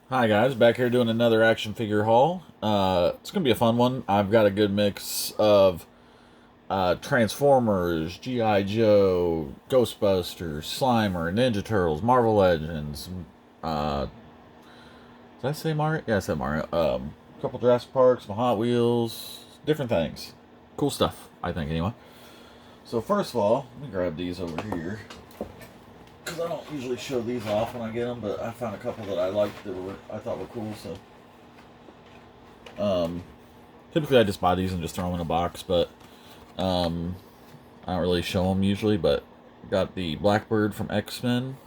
Hi guys, back here doing another action figure haul. It's gonna be a fun one. I've got a good mix of Transformers, GI Joe, Ghostbusters, Slimer, Ninja Turtles, Marvel Legends. Uh, did I say Mario? Yeah, I said Mario. A couple Jurassic Parks, some Hot Wheels, different things. Cool stuff, I think. Anyway. So first of all, let me grab these over here because I don't usually show these off when I get them, but I found a couple that I liked that I thought were cool. So, typically I just buy these and just throw them in a box, but I don't really show them usually. But got the Blackbird from X-Men.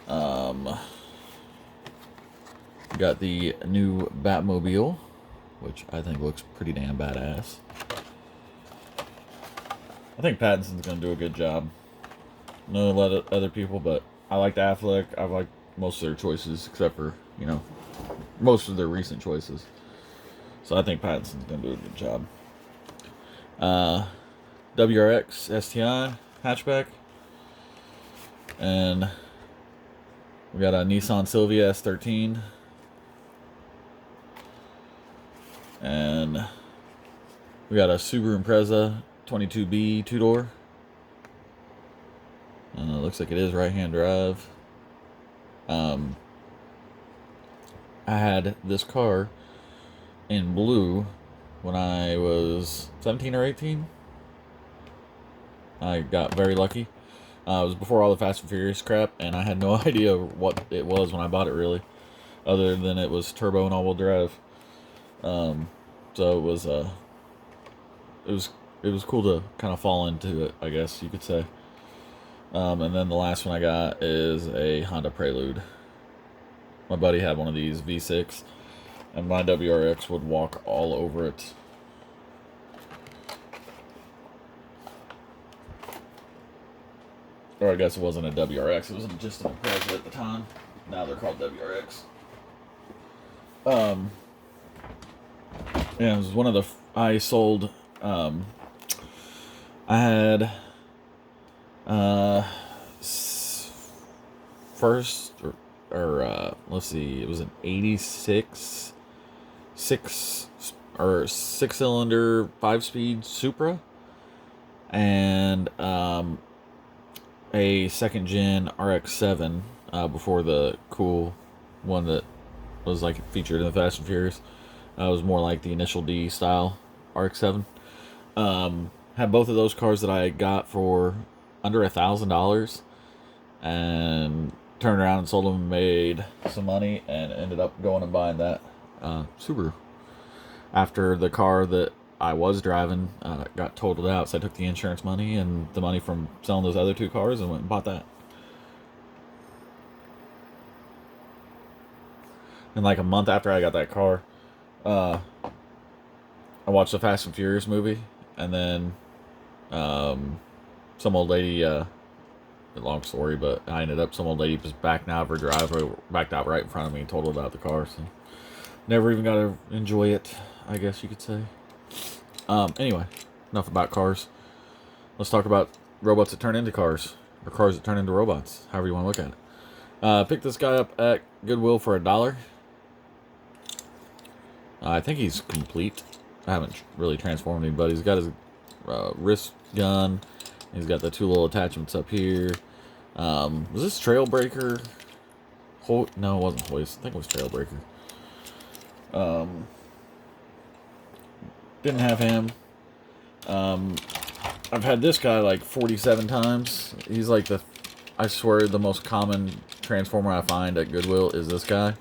Got the new Batmobile, which I think looks pretty damn badass. I think Pattinson's gonna do a good job. No, a lot of other people, but I liked Affleck. I liked most of their choices, except for most of their recent choices. So I think Pattinson's gonna do a good job. Wrx Sti Hatchback, and we got a Nissan Silvia S13, and we got a Subaru Impreza 22B 2-door. Looks like it is right-hand drive. I had this car in blue when I was 17 or 18. I got very lucky. It was before all the Fast and Furious crap, and I had no idea what it was when I bought it, really, other than it was turbo and all-wheel drive. So it was cool to kind of fall into it, I guess you could say. And then the last one I got is a Honda Prelude. My buddy had one of these V6, and my WRX would walk all over it. Or I guess it wasn't a WRX, it was just an Impreza at the time. Now they're called WRX. Yeah, it was one of the I sold. I had first or let's see, it was an 86 six-cylinder 5-speed Supra, and a second gen RX-7 before the cool one that was like featured in the Fast and Furious. It was more like the initial D style RX-7. Had both of those cars that I got for under $1,000, and turned around and sold them and made some money, and ended up going and buying that Subaru after the car that I was driving got totaled out. So I took the insurance money and the money from selling those other two cars and went and bought that. And like a month after I got that car, I watched the Fast and Furious movie, and then some old lady, long story, but some old lady just backed out of her driveway, backed out right in front of me and totaled out the car. So never even got to enjoy it, I guess you could say. Anyway, enough about cars. Let's talk about robots that turn into cars, or cars that turn into robots, however you want to look at it. Picked this guy up at Goodwill for $1. I think he's complete. I haven't really transformed him, but he's got his wrist gun. He's got the two little attachments up here. Was this Trailbreaker? No, it wasn't Hoist. I think it was Trailbreaker. Didn't have him. I've had this guy like 47 times. He's like I swear, the most common Transformer I find at Goodwill is this guy.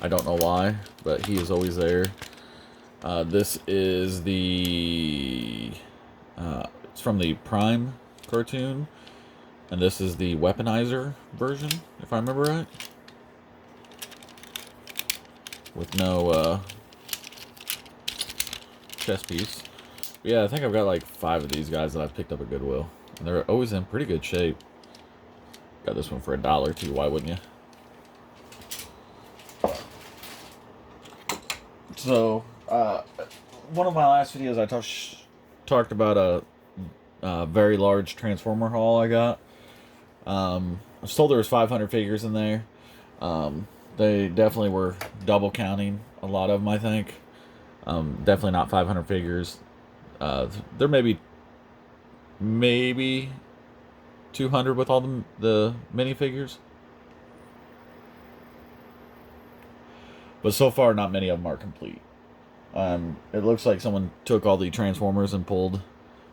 I don't know why, but he is always there. This is it's from the Prime cartoon, and this is the Weaponizer version, if I remember right. With no chest piece. But yeah, I think I've got like 5 of these guys that I've picked up at Goodwill, and they're always in pretty good shape. Got this one for $1 too, why wouldn't you? So, one of my last videos I talked about a very large Transformer haul I got. I was told there was 500 figures in there. They definitely were double counting a lot of them, I think. Definitely not 500 figures. There maybe 200 with all the minifigures. But so far, not many of them are complete. It looks like someone took all the Transformers and pulled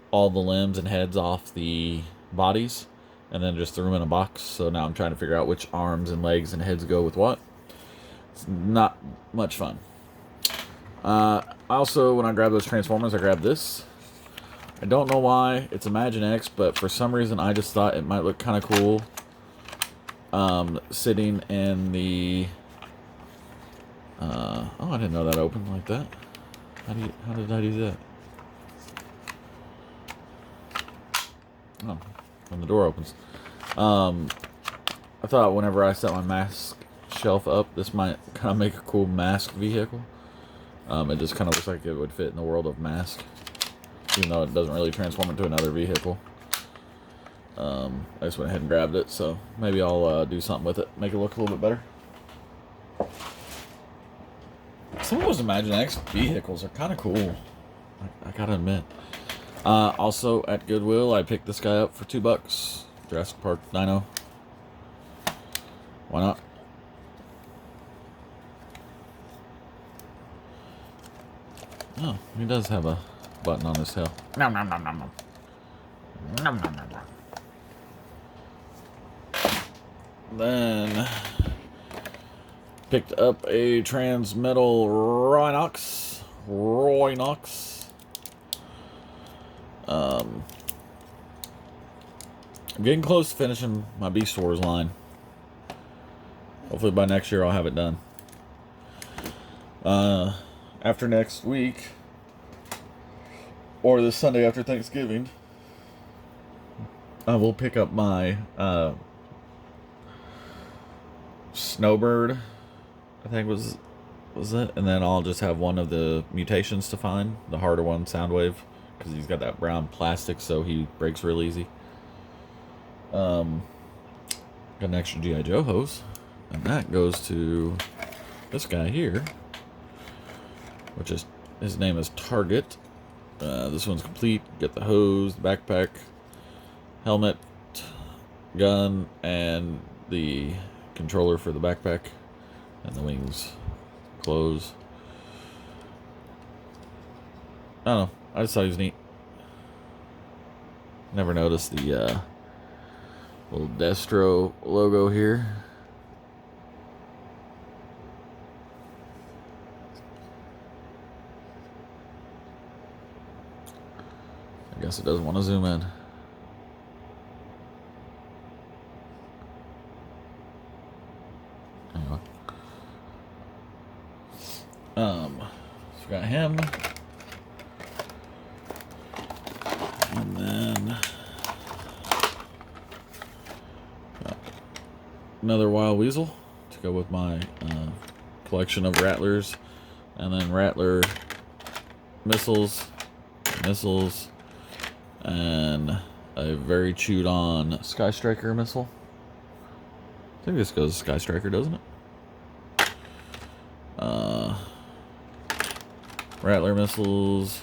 all the limbs and heads off the bodies and then just threw them in a box. So now I'm trying to figure out which arms and legs and heads go with what. It's not much fun. Also, when I grabbed those Transformers, I grabbed this. I don't know why. It's Imagine X, but for some reason I just thought it might look kind of cool. Sitting in the... oh, I didn't know that opened like that. How did I do that? Oh, when the door opens. I thought whenever I set my mask shelf up, this might kind of make a cool mask vehicle. It just kind of looks like it would fit in the world of mask, even though it doesn't really transform into another vehicle. I just went ahead and grabbed it, so maybe I'll do something with it, make it look a little bit better. Some of those Imagine X vehicles are kind of cool, I gotta admit. Also, at Goodwill, I picked this guy up for $2. Jurassic Park Dino. Why not? Oh, he does have a button on his tail. Nom nom nom nom nom. Nom nom nom nom. Then picked up a Transmetal Rhinox. I'm getting close to finishing my Beast Wars line. Hopefully by next year I'll have it done. After next week, or this Sunday after Thanksgiving, I will pick up my Snowbird, I think was it, and then I'll just have one of the mutations to find, the harder one, Soundwave, because he's got that brown plastic, so he breaks real easy. Got an extra GI Joe hose, and that goes to this guy here, which is, his name is Target. This one's complete. Get the hose, the backpack, helmet, gun, and the controller for the backpack, and the wings, clothes. I don't know. I just thought he was neat. Never noticed the little Destro logo here. I guess it doesn't want to zoom in. Anyway. So got him. And then got another Wild Weasel to go with my collection of Rattlers. And then Rattler missiles, and a very chewed on Sky Striker missile. I think this goes Sky Striker, doesn't it? Rattler missiles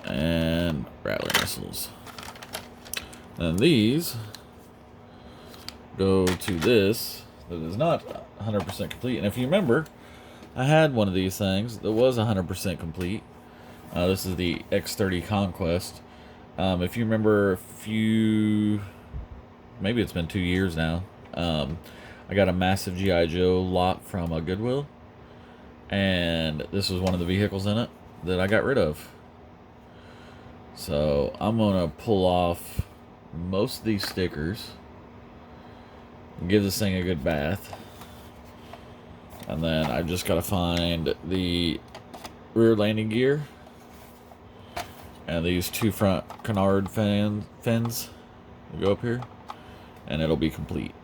and Rattler missiles. And these go to this that is not 100% complete. And if you remember, I had one of these things that was 100% complete. This is the X30 Conquest. If you remember maybe it's been 2 years now, I got a massive GI Joe lot from a Goodwill, and this was one of the vehicles in it that I got rid of. So I'm gonna pull off most of these stickers and give this thing a good bath, and then I just gotta find the rear landing gear and these two front canard fins that go up here, and it'll be complete.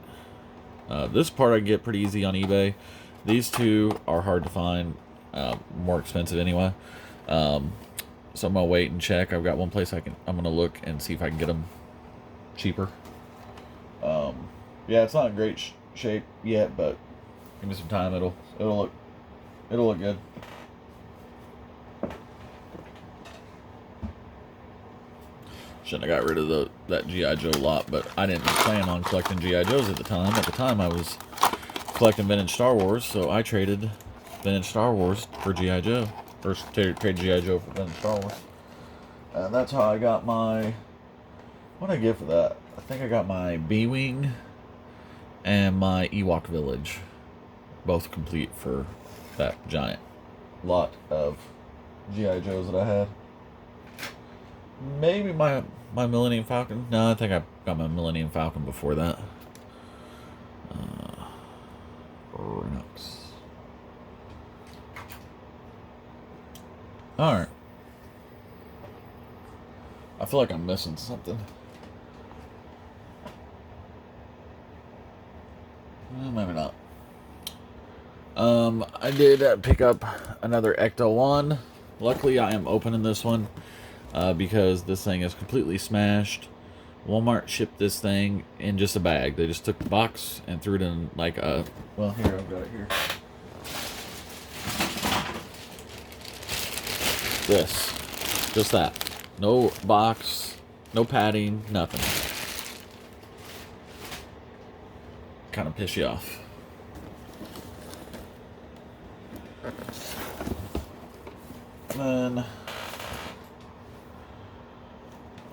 This part I get pretty easy on eBay. These two are hard to find, more expensive anyway. So I'm gonna wait and check. I've got one place I'm gonna look and see if I can get them cheaper. Yeah, it's not in great shape yet, but give me some time. It'll look good. Shouldn't have got rid of that GI Joe lot, but I didn't plan on collecting GI Joes at the time. At the time, I was collecting vintage Star Wars, so I traded vintage Star Wars for GI Joe, or traded GI Joe for vintage Star Wars, and that's how I got my. What did I get for that? I think I got my B-wing and my Ewok village, both complete for that giant lot of GI Joes that I had. Maybe my Millennium Falcon. No, I think I got my Millennium Falcon before that. Wrx. Alright. I feel like I'm missing something. Well, maybe not. I did pick up another Ecto 1. Luckily, I am opening this one. Because this thing is completely smashed. Walmart shipped this thing in just a bag. They just took the box and threw it in like a... Well, here, I've got it here. This. Just that. No box, no padding, nothing. Kind of piss you off. Then...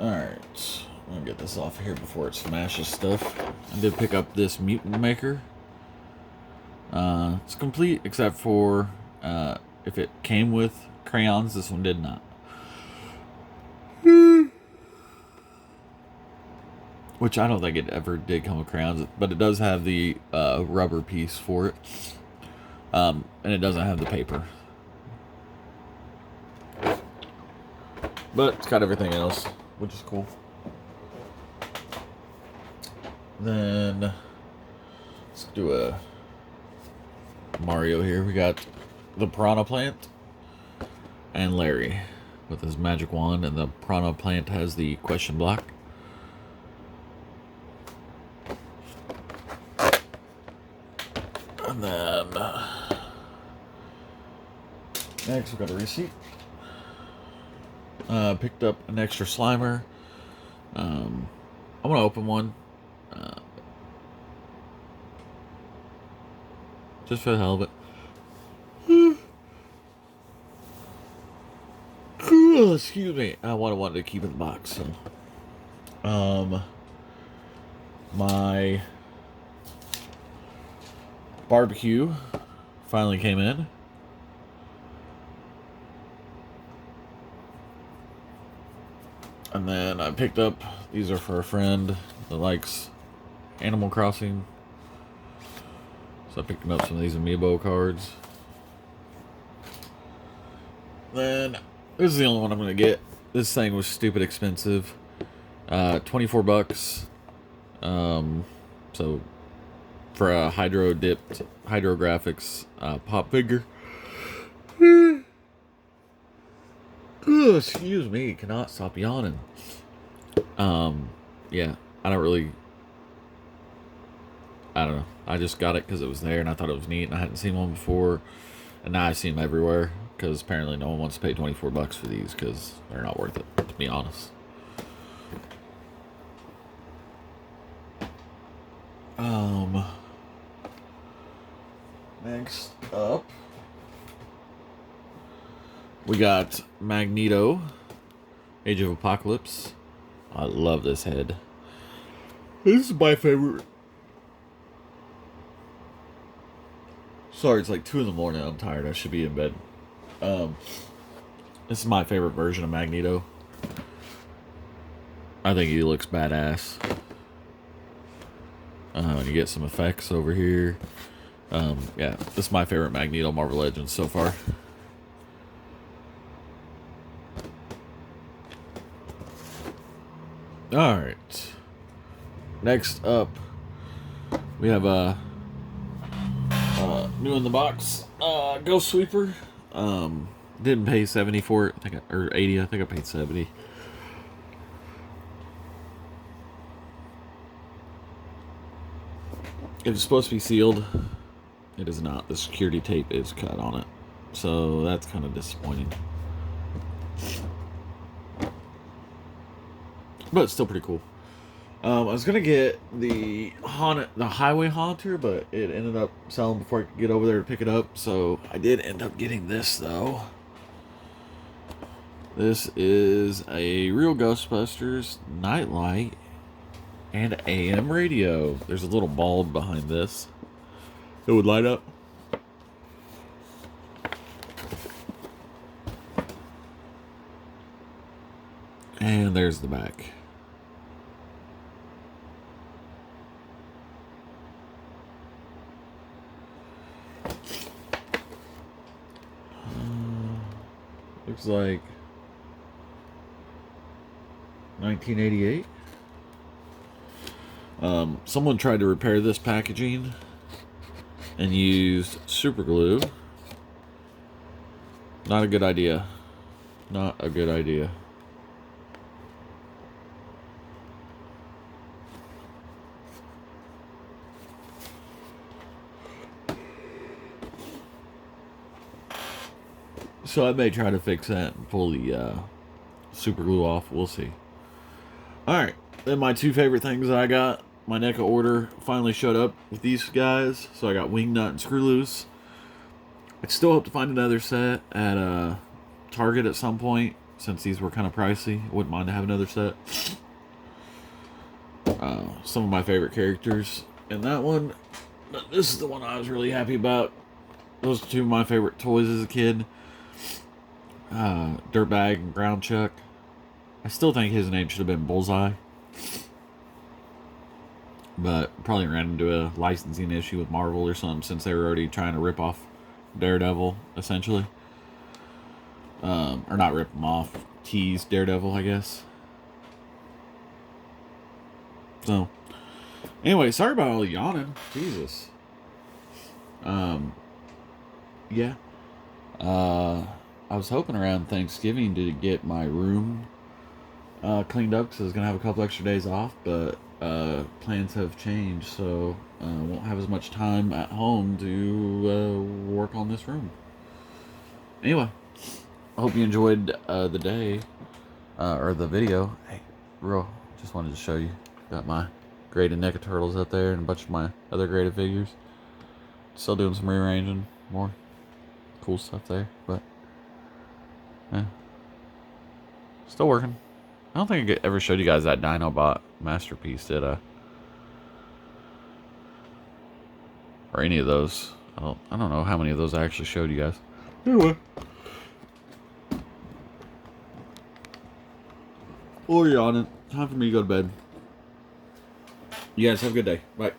Alright, I'm gonna get this off here before it smashes stuff. I did pick up this mutant maker. It's complete except for if it came with crayons. This one did not. Which I don't think it ever did come with crayons, but it does have the rubber piece for it. And it doesn't have the paper. But it's got everything else, which is cool. Then let's do a Mario here. We got the Piranha Plant and Larry with his magic wand, and the Piranha Plant has the question block. And then next we got a receipt. Picked up an extra Slimer. I'm gonna open one. Just for the hell of it. Excuse me. I wanted to keep it in the box. So, my barbecue finally came in. And then I picked up, these are for a friend that likes Animal Crossing. So I picked him up some of these Amiibo cards. Then, this is the only one I'm going to get. This thing was stupid expensive. 24 bucks. So, for a hydro-dipped, hydrographics pop figure. Excuse me, cannot stop yawning. Yeah, I don't know. I just got it because it was there and I thought it was neat and I hadn't seen one before. And now I see them everywhere because apparently no one wants to pay 24 bucks for these because they're not worth it, to be honest. Next up, we got Magneto, Age of Apocalypse. I love this head. This is my favorite. Sorry, it's like 2 in the morning. I'm tired. I should be in bed. This is my favorite version of Magneto. I think he looks badass. You get some effects over here. Yeah, this is my favorite Magneto Marvel Legends so far. Alright. Next up, we have a new in the box Ghost Sweeper. Didn't pay 70 for it, or 80. I think I paid 70. It's supposed to be sealed. It is not. The security tape is cut on it. So that's kind of disappointing. But it's still pretty cool. I was gonna get the highway haunter, but it ended up selling before I could get over there to pick it up. So I did end up getting this though. This is a real Ghostbusters Nightlight and AM radio. There's a little bulb behind this. It would light up. And there's the back. Looks like 1988. Someone tried to repair this packaging and used super glue. Not a good idea. Not a good idea. So I may try to fix that and pull the super glue off. We'll see. Alright, then my two favorite things that I got. My NECA order finally showed up with these guys. So I got wing nut and screw loose. I still hope to find another set at Target at some point. Since these were kind of pricey. Wouldn't mind to have another set. Some of my favorite characters in that one. But this is the one I was really happy about. Those are two of my favorite toys as a kid. Dirtbag and Ground Chuck. I still think his name should have been Bullseye. But probably ran into a licensing issue with Marvel or something since they were already trying to rip off Daredevil, essentially. Or not rip him off, tease Daredevil, I guess. So, anyway, sorry about all the yawning. Jesus. Yeah. I was hoping around Thanksgiving to get my room cleaned up because I was going to have a couple extra days off, but plans have changed, so I won't have as much time at home to work on this room. Anyway, I hope you enjoyed the day, or the video. Hey, just wanted to show you. Got my graded NECA turtles up there and a bunch of my other graded figures. Still doing some rearranging, more cool stuff there, but yeah, still working. I don't think I ever showed you guys that Dinobot masterpiece, did I? Or any of those. I don't know how many of those I actually showed you guys. Anyway. Or you're on it. Time for me to go to bed. You guys have a good day. Bye.